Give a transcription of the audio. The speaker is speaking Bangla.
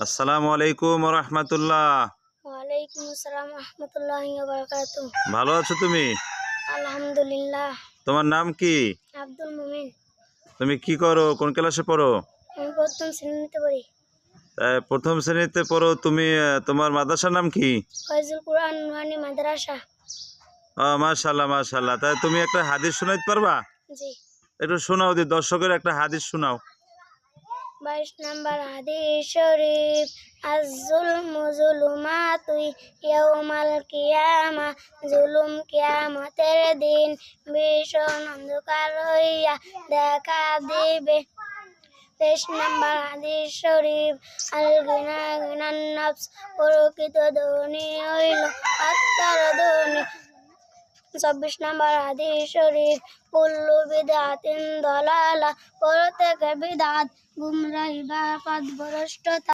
আসসালামু আলাইকুম রহমতুল্লাহ। ওয়ালাইকুম আসসালাম রহমতুল্লাহি ওয়া বারাকাতুহু। ভালো আছো তুমি? আলহামদুলিল্লাহ। তোমার নাম কি? আব্দুল মুমিন। তুমি কি করো? কোন ক্লাসে পড়ো? আমি প্রথম শ্রেণীতে পড়ি। প্রথম শ্রেণীতে পড়ো তুমি। তোমার মাদ্রাসার নাম কি? ফয়জুল কুরআন নুরানি মাদ্রাসা। মাশাআল্লাহ মাশাআল্লাহ। তাই তুমি একটা হাদিস শোনাইতে পারবা? জি। একটু শোনাও, দি দর্শকের একটা হাদিস শোনাও। 22 নম্বর হাদিস শরীফ, আয-যুলমু যুলুমাতুন ইয়াউমাল কিয়ামা, জুলুম কিয়ামতের দিন ভীষণ অন্ধকার হইয়া দেখা দিবে। 23 নম্বর হাদিস শরীফ, আল গিনা গিনান নফস, প্রকৃত ধনী হইল আত্মার ধনী। 24 নম্বর হাদিস শরীফ, কুল্লু বিদআতিন দালালা, প্রত্যেক বিদআত গুমরাহি বা পথভ্রষ্টতা।